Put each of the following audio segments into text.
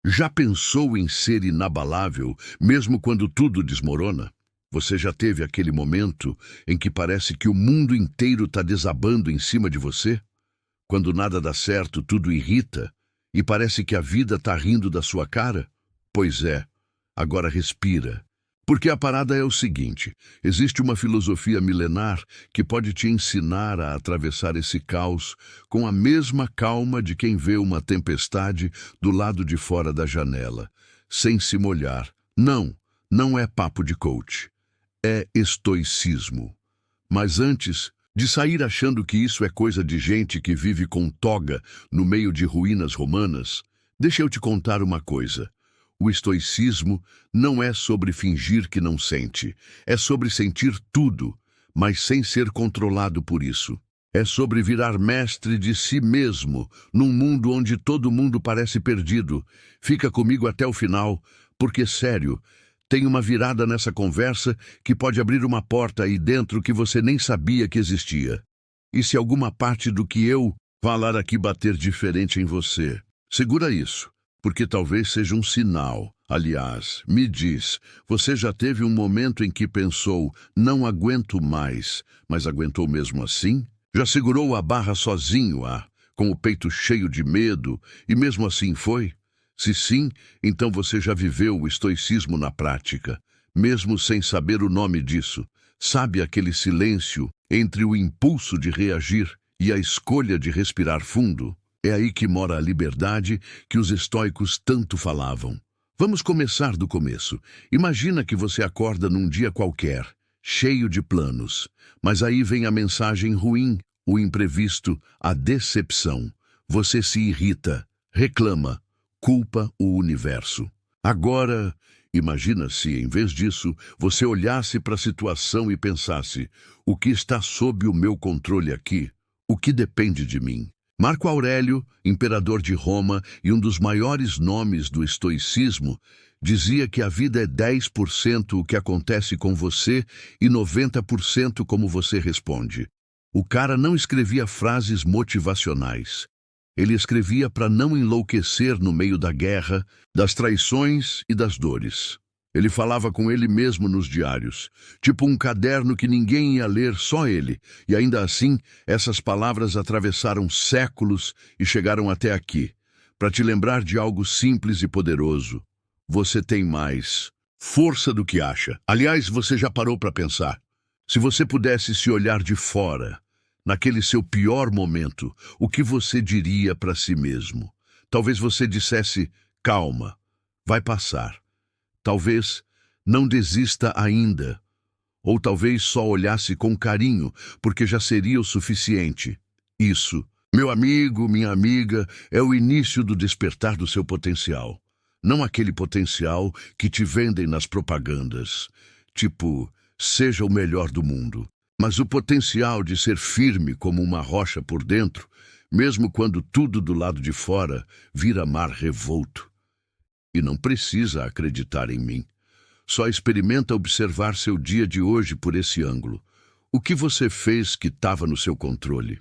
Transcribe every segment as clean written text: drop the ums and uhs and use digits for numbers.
Já pensou em ser inabalável, mesmo quando tudo desmorona? Você já teve aquele momento em que parece que o mundo inteiro está desabando em cima de você? Quando nada dá certo, tudo irrita e parece que a vida está rindo da sua cara? Pois é, agora respira. Porque a parada é o seguinte: existe uma filosofia milenar que pode te ensinar a atravessar esse caos com a mesma calma de quem vê uma tempestade do lado de fora da janela, sem se molhar. Não, não é papo de coach. É estoicismo. Mas antes de sair achando que isso é coisa de gente que vive com toga no meio de ruínas romanas, deixa eu te contar uma coisa. O estoicismo não é sobre fingir que não sente, é sobre sentir tudo, mas sem ser controlado por isso. É sobre virar mestre de si mesmo, num mundo onde todo mundo parece perdido. Fica comigo até o final, porque, sério, tem uma virada nessa conversa que pode abrir uma porta aí dentro que você nem sabia que existia. E se alguma parte do que eu falar aqui bater diferente em você, segura isso. Porque talvez seja um sinal. Aliás, me diz, você já teve um momento em que pensou, não aguento mais, mas aguentou mesmo assim? Já segurou a barra sozinho, com o peito cheio de medo, e mesmo assim foi? Se sim, então você já viveu o estoicismo na prática, mesmo sem saber o nome disso. Sabe aquele silêncio entre o impulso de reagir e a escolha de respirar fundo? É aí que mora a liberdade que os estoicos tanto falavam. Vamos começar do começo. Imagina que você acorda num dia qualquer, cheio de planos. Mas aí vem a mensagem ruim, o imprevisto, a decepção. Você se irrita, reclama, culpa o universo. Agora, imagina se, em vez disso, você olhasse para a situação e pensasse: o que está sob o meu controle aqui? O que depende de mim? Marco Aurélio, imperador de Roma e um dos maiores nomes do estoicismo, dizia que a vida é 10% o que acontece com você e 90% como você responde. O cara não escrevia frases motivacionais. Ele escrevia para não enlouquecer no meio da guerra, das traições e das dores. Ele falava com ele mesmo nos diários, tipo um caderno que ninguém ia ler, só ele. E ainda assim, essas palavras atravessaram séculos e chegaram até aqui, para te lembrar de algo simples e poderoso. Você tem mais força do que acha. Aliás, você já parou para pensar? Se você pudesse se olhar de fora, naquele seu pior momento, o que você diria para si mesmo? Talvez você dissesse: calma, vai passar. Talvez não desista ainda, ou talvez só olhasse com carinho, porque já seria o suficiente. Isso, meu amigo, minha amiga, é o início do despertar do seu potencial. Não aquele potencial que te vendem nas propagandas, tipo, seja o melhor do mundo, mas o potencial de ser firme como uma rocha por dentro, mesmo quando tudo do lado de fora vira mar revolto. E não precisa acreditar em mim. Só experimenta observar seu dia de hoje por esse ângulo. O que você fez que estava no seu controle?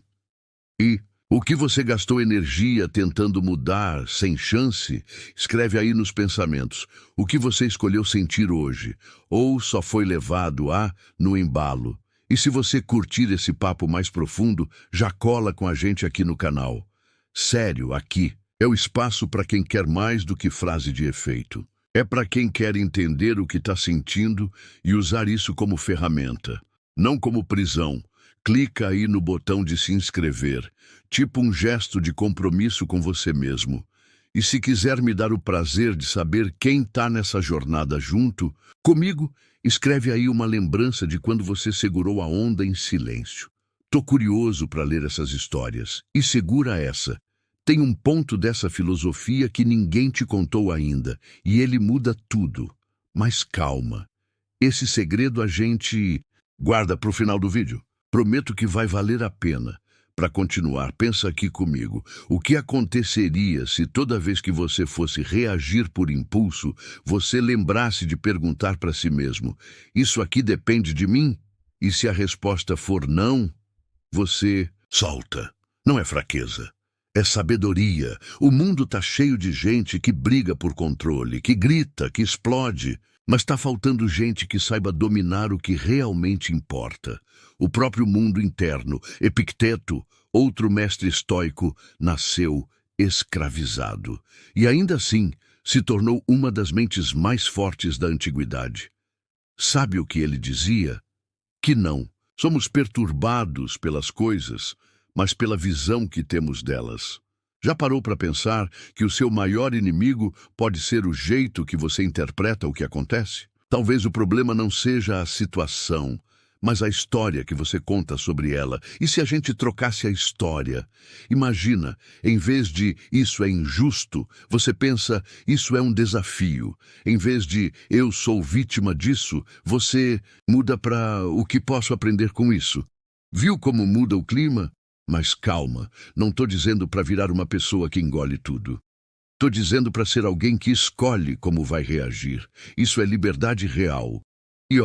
E o que você gastou energia tentando mudar sem chance? Escreve aí nos pensamentos. O que você escolheu sentir hoje? Ou só foi levado no embalo? E se você curtir esse papo mais profundo, já cola com a gente aqui no canal. Sério, aqui. É o espaço para quem quer mais do que frase de efeito. É para quem quer entender o que está sentindo e usar isso como ferramenta, não como prisão. Clica aí no botão de se inscrever, tipo um gesto de compromisso com você mesmo. E se quiser me dar o prazer de saber quem está nessa jornada junto comigo, escreve aí uma lembrança de quando você segurou a onda em silêncio. Tô curioso para ler essas histórias. E segura essa. Tem um ponto dessa filosofia que ninguém te contou ainda, e ele muda tudo. Mas calma, esse segredo a gente guarda para o final do vídeo. Prometo que vai valer a pena. Para continuar, pensa aqui comigo. O que aconteceria se toda vez que você fosse reagir por impulso, você lembrasse de perguntar para si mesmo: isso aqui depende de mim? E se a resposta for não, você solta. Não é fraqueza. É sabedoria. O mundo tá cheio de gente que briga por controle, que grita, que explode. Mas tá faltando gente que saiba dominar o que realmente importa. O próprio mundo interno. Epicteto, outro mestre estoico, nasceu escravizado. E ainda assim, se tornou uma das mentes mais fortes da antiguidade. Sabe o que ele dizia? Que não. Somos perturbados pelas coisas, mas pela visão que temos delas. Já parou para pensar que o seu maior inimigo pode ser o jeito que você interpreta o que acontece? Talvez o problema não seja a situação, mas a história que você conta sobre ela. E se a gente trocasse a história? Imagina, em vez de "isso é injusto", você pensa "isso é um desafio". Em vez de "eu sou vítima disso", você muda para "o que posso aprender com isso". Viu como muda o clima? Mas calma, não estou dizendo para virar uma pessoa que engole tudo. Estou dizendo para ser alguém que escolhe como vai reagir. Isso é liberdade real. E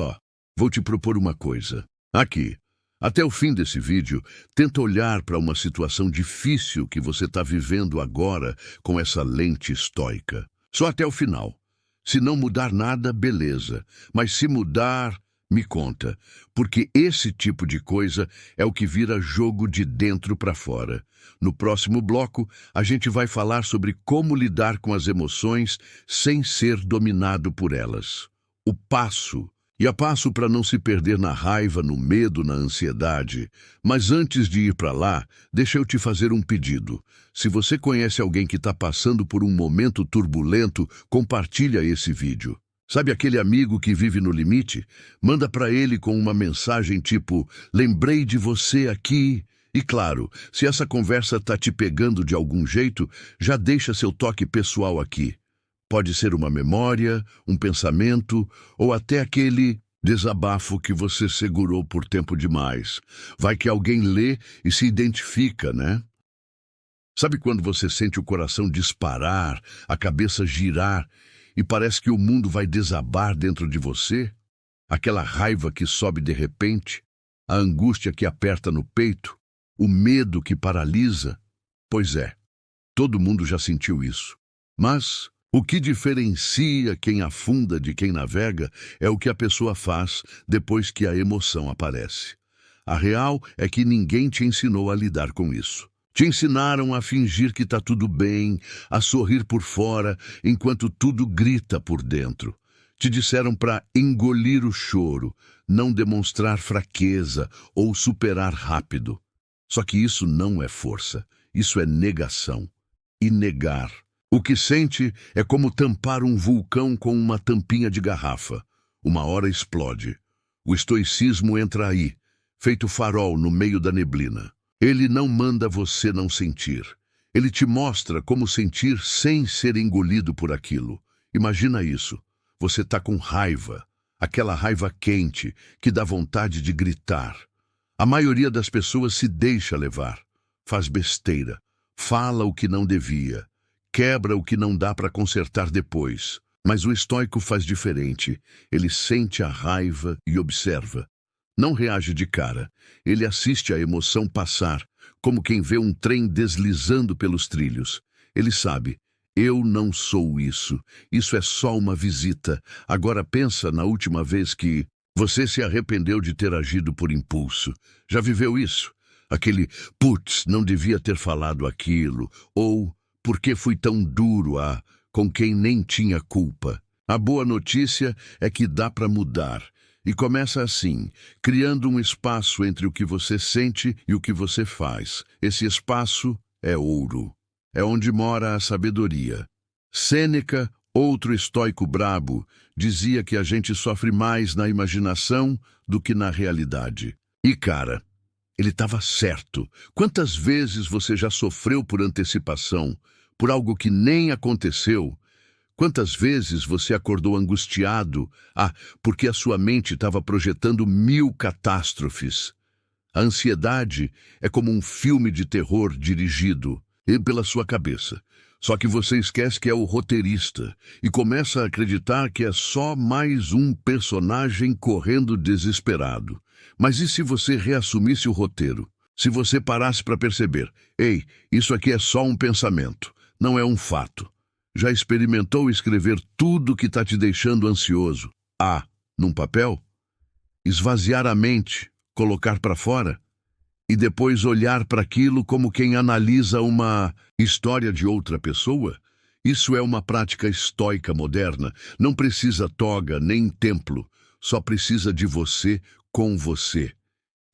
vou te propor uma coisa. Aqui, até o fim desse vídeo, tenta olhar para uma situação difícil que você está vivendo agora com essa lente estoica. Só até o final. Se não mudar nada, beleza. Mas se mudar, me conta, porque esse tipo de coisa é o que vira jogo de dentro para fora. No próximo bloco, a gente vai falar sobre como lidar com as emoções sem ser dominado por elas. O passo e a passo para não se perder na raiva, no medo, na ansiedade. Mas antes de ir para lá, deixa eu te fazer um pedido. Se você conhece alguém que está passando por um momento turbulento, compartilha esse vídeo. Sabe aquele amigo que vive no limite? Manda para ele com uma mensagem tipo "lembrei de você aqui". E claro, se essa conversa está te pegando de algum jeito, já deixa seu toque pessoal aqui. Pode ser uma memória, um pensamento ou até aquele desabafo que você segurou por tempo demais. Vai que alguém lê e se identifica, né? Sabe quando você sente o coração disparar, a cabeça girar e parece que o mundo vai desabar dentro de você? Aquela raiva que sobe de repente, a angústia que aperta no peito, o medo que paralisa? Pois é, todo mundo já sentiu isso. Mas o que diferencia quem afunda de quem navega é o que a pessoa faz depois que a emoção aparece. A real é que ninguém te ensinou a lidar com isso. Te ensinaram a fingir que está tudo bem, a sorrir por fora, enquanto tudo grita por dentro. Te disseram para engolir o choro, não demonstrar fraqueza ou superar rápido. Só que isso não é força, isso é negação. E negar. O que sente é como tampar um vulcão com uma tampinha de garrafa. Uma hora explode. O estoicismo entra aí, feito farol no meio da neblina. Ele não manda você não sentir. Ele te mostra como sentir sem ser engolido por aquilo. Imagina isso. Você está com raiva, aquela raiva quente que dá vontade de gritar. A maioria das pessoas se deixa levar, faz besteira, fala o que não devia, quebra o que não dá para consertar depois. Mas o estoico faz diferente. Ele sente a raiva e observa. Não reage de cara. Ele assiste a emoção passar, como quem vê um trem deslizando pelos trilhos. Ele sabe, eu não sou isso. Isso é só uma visita. Agora pensa na última vez que você se arrependeu de ter agido por impulso. Já viveu isso? Aquele, putz, não devia ter falado aquilo. Ou, por que fui tão duro com quem nem tinha culpa? A boa notícia é que dá para mudar. E começa assim, criando um espaço entre o que você sente e o que você faz. Esse espaço é ouro. É onde mora a sabedoria. Sêneca, outro estoico brabo, dizia que a gente sofre mais na imaginação do que na realidade. E cara, ele estava certo. Quantas vezes você já sofreu por antecipação, por algo que nem aconteceu? Quantas vezes você acordou angustiado, porque a sua mente estava projetando 1000 catástrofes? A ansiedade é como um filme de terror dirigido pela sua cabeça. Só que você esquece que é o roteirista e começa a acreditar que é só mais um personagem correndo desesperado. Mas e se você reassumisse o roteiro? Se você parasse para perceber, ei, isso aqui é só um pensamento, não é um fato. Já experimentou escrever tudo que está te deixando ansioso? Num papel? Esvaziar a mente, colocar para fora? E depois olhar para aquilo como quem analisa uma história de outra pessoa? Isso é uma prática estoica moderna. Não precisa toga nem templo, só precisa de você com você.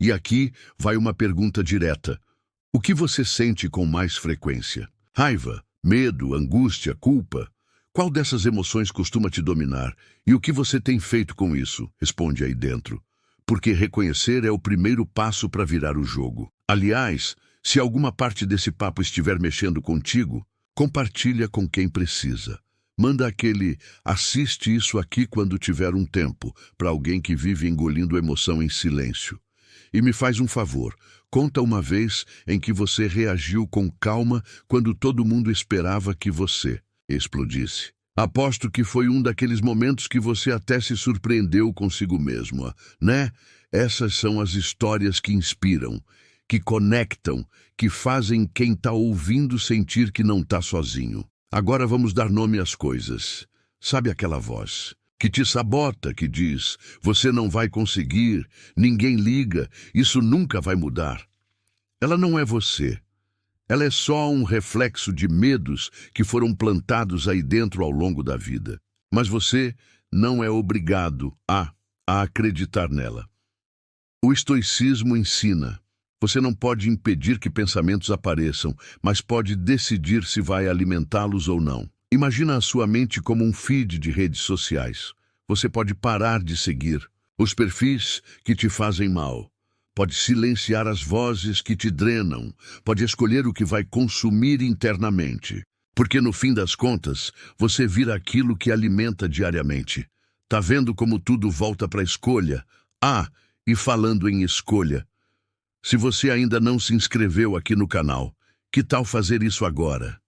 E aqui vai uma pergunta direta. O que você sente com mais frequência? Raiva, medo, angústia, culpa? Qual dessas emoções costuma te dominar? E o que você tem feito com isso? Responde aí dentro. Porque reconhecer é o primeiro passo para virar o jogo. Aliás, se alguma parte desse papo estiver mexendo contigo, compartilha com quem precisa. Manda aquele assiste isso aqui quando tiver um tempo para alguém que vive engolindo emoção em silêncio. E me faz um favor, conta uma vez em que você reagiu com calma quando todo mundo esperava que você explodisse. Aposto que foi um daqueles momentos que você até se surpreendeu consigo mesmo, né? Essas são as histórias que inspiram, que conectam, que fazem quem está ouvindo sentir que não está sozinho. Agora vamos dar nome às coisas. Sabe aquela voz que te sabota, que diz, você não vai conseguir, ninguém liga, isso nunca vai mudar? Ela não é você. Ela é só um reflexo de medos que foram plantados aí dentro ao longo da vida. Mas você não é obrigado a acreditar nela. O estoicismo ensina. Você não pode impedir que pensamentos apareçam, mas pode decidir se vai alimentá-los ou não. Imagina a sua mente como um feed de redes sociais. Você pode parar de seguir os perfis que te fazem mal. Pode silenciar as vozes que te drenam. Pode escolher o que vai consumir internamente. Porque no fim das contas, você vira aquilo que alimenta diariamente. Tá vendo como tudo volta para a escolha? E falando em escolha, se você ainda não se inscreveu aqui no canal, que tal fazer isso agora?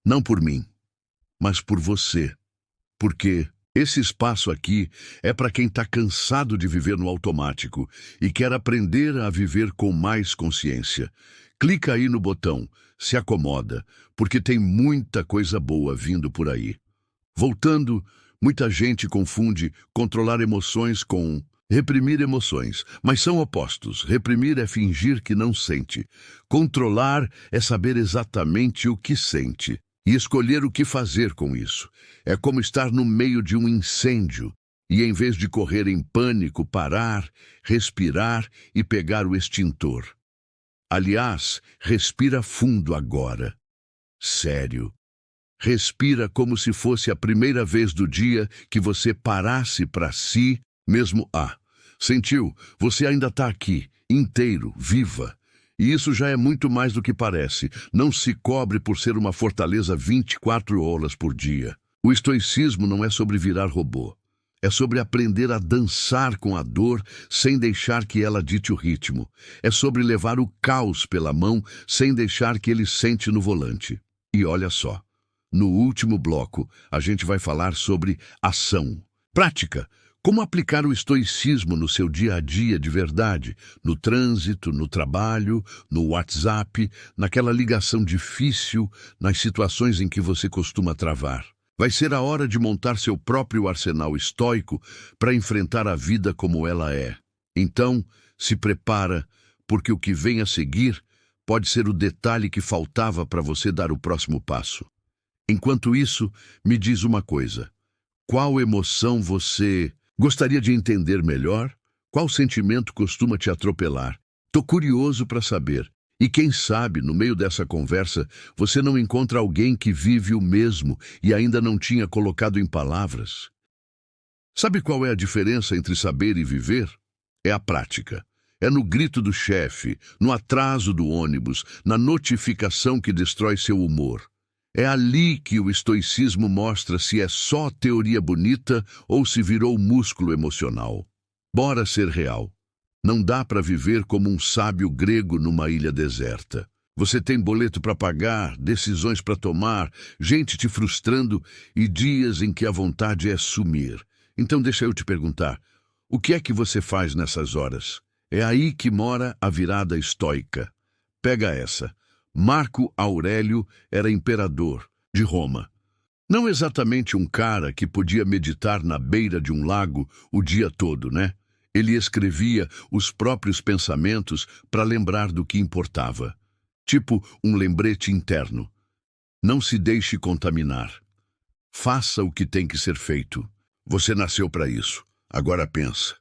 Não por mim, mas por você. Porque esse espaço aqui é para quem está cansado de viver no automático e quer aprender a viver com mais consciência. Clica aí no botão, se acomoda, porque tem muita coisa boa vindo por aí. Voltando, muita gente confunde controlar emoções com reprimir emoções, mas são opostos. Reprimir é fingir que não sente. Controlar é saber exatamente o que sente e escolher o que fazer com isso. É como estar no meio de um incêndio e, em vez de correr em pânico, parar, respirar e pegar o extintor. Aliás, respira fundo agora. Sério. Respira como se fosse a primeira vez do dia que você parasse para si, mesmo sentiu? Você ainda está aqui, inteiro, viva. E isso já é muito mais do que parece. Não se cobre por ser uma fortaleza 24 horas por dia. O estoicismo não é sobre virar robô. É sobre aprender a dançar com a dor sem deixar que ela dite o ritmo. É sobre levar o caos pela mão sem deixar que ele sente no volante. E olha só, no último bloco a gente vai falar sobre ação. Prática. Como aplicar o estoicismo no seu dia a dia de verdade, no trânsito, no trabalho, no WhatsApp, naquela ligação difícil, nas situações em que você costuma travar. Vai ser a hora de montar seu próprio arsenal estoico para enfrentar a vida como ela é. Então, se prepara, porque o que vem a seguir pode ser o detalhe que faltava para você dar o próximo passo. Enquanto isso, me diz uma coisa. Qual emoção você gostaria de entender melhor? Qual sentimento costuma te atropelar? Tô curioso para saber. E quem sabe, no meio dessa conversa, você não encontra alguém que vive o mesmo e ainda não tinha colocado em palavras. Sabe qual é a diferença entre saber e viver? É a prática. É no grito do chefe, no atraso do ônibus, na notificação que destrói seu humor. É ali que o estoicismo mostra se é só teoria bonita ou se virou músculo emocional. Bora ser real. Não dá para viver como um sábio grego numa ilha deserta. Você tem boleto para pagar, decisões para tomar, gente te frustrando e dias em que a vontade é sumir. Então deixa eu te perguntar, o que é que você faz nessas horas? É aí que mora a virada estoica. Pega essa. Marco Aurélio era imperador de Roma. Não exatamente um cara que podia meditar na beira de um lago o dia todo, né? Ele escrevia os próprios pensamentos para lembrar do que importava. Tipo um lembrete interno. Não se deixe contaminar. Faça o que tem que ser feito. Você nasceu para isso. Agora pensa.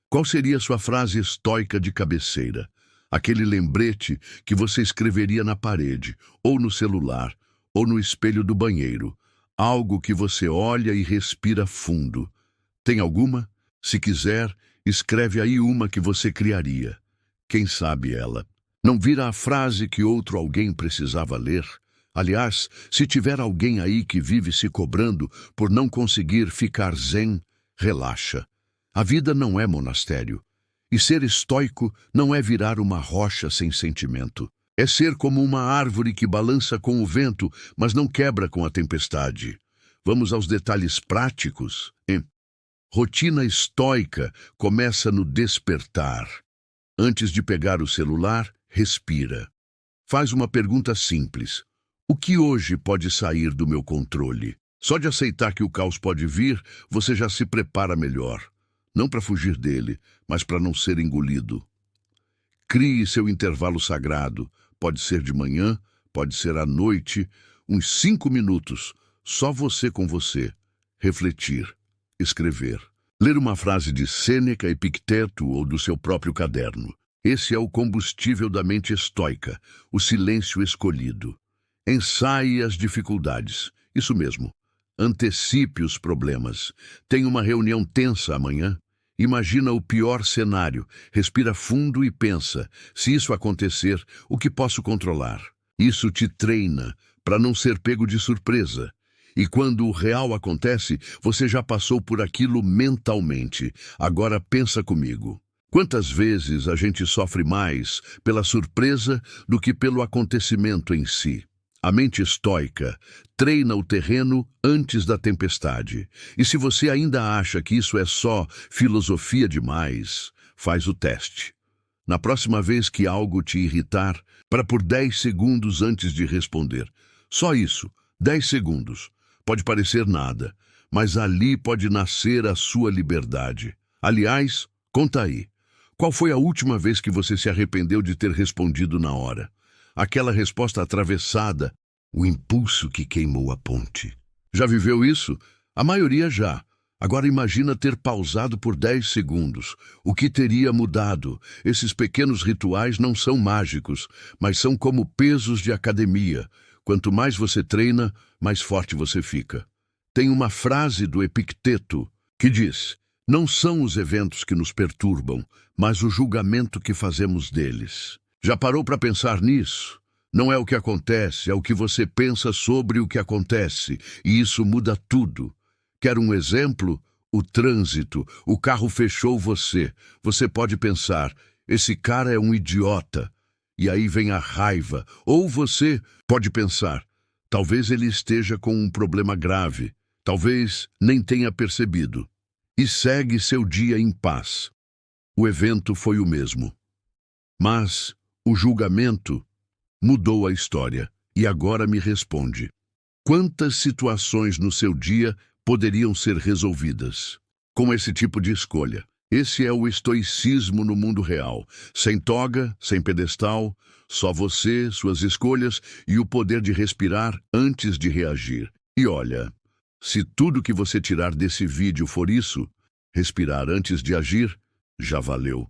Qual seria sua frase estoica de cabeceira? Aquele lembrete que você escreveria na parede, ou no celular, ou no espelho do banheiro. Algo que você olha e respira fundo. Tem alguma? Se quiser, escreve aí uma que você criaria. Quem sabe ela não vira a frase que outro alguém precisava ler? Aliás, se tiver alguém aí que vive se cobrando por não conseguir ficar zen, relaxa. A vida não é monastério. E ser estoico não é virar uma rocha sem sentimento. É ser como uma árvore que balança com o vento, mas não quebra com a tempestade. Vamos aos detalhes práticos, hein? Rotina estoica começa no despertar. Antes de pegar o celular, respira. Faz uma pergunta simples. O que hoje pode sair do meu controle? Só de aceitar que o caos pode vir, você já se prepara melhor. Não para fugir dele, mas para não ser engolido. Crie seu intervalo sagrado. Pode ser de manhã, pode ser à noite, uns 5 minutos, só você com você. Refletir, escrever. Ler uma frase de Sêneca, Epicteto ou do seu próprio caderno. Esse é o combustível da mente estoica, o silêncio escolhido. Ensaie as dificuldades. Isso mesmo. Antecipe os problemas. Tem uma reunião tensa amanhã? Imagina o pior cenário, respira fundo e pensa, se isso acontecer, o que posso controlar? Isso te treina para não ser pego de surpresa. E quando o real acontece, você já passou por aquilo mentalmente. Agora pensa comigo. Quantas vezes a gente sofre mais pela surpresa do que pelo acontecimento em si? A mente estoica treina o terreno antes da tempestade. E se você ainda acha que isso é só filosofia demais, faz o teste. Na próxima vez que algo te irritar, para por 10 segundos antes de responder. Só isso, 10 segundos. Pode parecer nada, mas ali pode nascer a sua liberdade. Aliás, conta aí. Qual foi a última vez que você se arrependeu de ter respondido na hora? Aquela resposta atravessada, o impulso que queimou a ponte. Já viveu isso? A maioria já. Agora imagina ter pausado por 10 segundos. O que teria mudado? Esses pequenos rituais não são mágicos, mas são como pesos de academia. Quanto mais você treina, mais forte você fica. Tem uma frase do Epicteto que diz: não são os eventos que nos perturbam, mas o julgamento que fazemos deles. Já parou para pensar nisso? Não é o que acontece, é o que você pensa sobre o que acontece, e isso muda tudo. Quer um exemplo? O trânsito. O carro fechou você. Você pode pensar, esse cara é um idiota. E aí vem a raiva. Ou você pode pensar, talvez ele esteja com um problema grave. Talvez nem tenha percebido. E segue seu dia em paz. O evento foi o mesmo. Mas o julgamento mudou a história. E agora me responde. Quantas situações no seu dia poderiam ser resolvidas com esse tipo de escolha? Esse é o estoicismo no mundo real. Sem toga, sem pedestal, só você, suas escolhas e o poder de respirar antes de reagir. E olha, se tudo que você tirar desse vídeo for isso, respirar antes de agir, já valeu.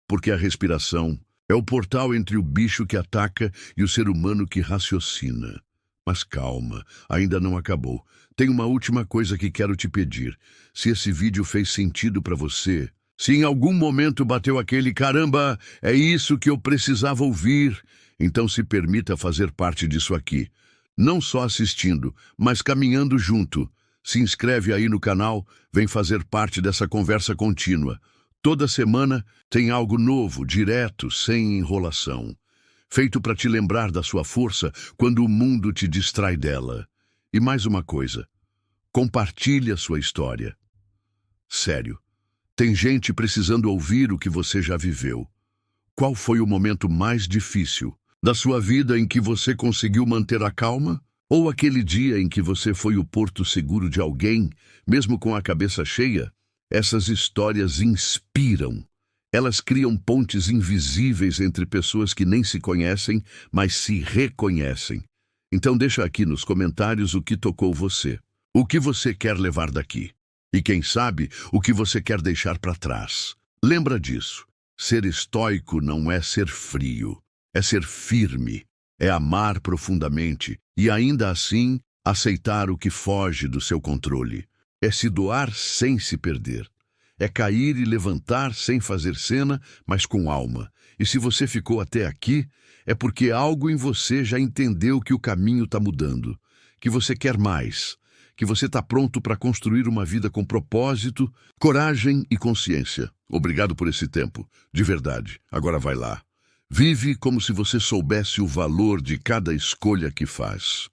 Porque a respiração é o portal entre o bicho que ataca e o ser humano que raciocina. Mas calma, ainda não acabou. Tem uma última coisa que quero te pedir. Se esse vídeo fez sentido para você, se em algum momento bateu aquele caramba, é isso que eu precisava ouvir, então se permita fazer parte disso aqui. Não só assistindo, mas caminhando junto. Se inscreve aí no canal, vem fazer parte dessa conversa contínua. Toda semana tem algo novo, direto, sem enrolação. Feito para te lembrar da sua força quando o mundo te distrai dela. E mais uma coisa, compartilhe a sua história. Sério, tem gente precisando ouvir o que você já viveu. Qual foi o momento mais difícil? Da sua vida em que você conseguiu manter a calma? Ou aquele dia em que você foi o porto seguro de alguém, mesmo com a cabeça cheia? Essas histórias inspiram. Elas criam pontes invisíveis entre pessoas que nem se conhecem, mas se reconhecem. Então deixa aqui nos comentários o que tocou você. O que você quer levar daqui? E quem sabe, o que você quer deixar para trás? Lembra disso. Ser estoico não é ser frio, é ser firme, é amar profundamente e ainda assim aceitar o que foge do seu controle. É se doar sem se perder. É cair e levantar sem fazer cena, mas com alma. E se você ficou até aqui, é porque algo em você já entendeu que o caminho está mudando, que você quer mais, que você está pronto para construir uma vida com propósito, coragem e consciência. Obrigado por esse tempo, de verdade. Agora vai lá. Vive como se você soubesse o valor de cada escolha que faz.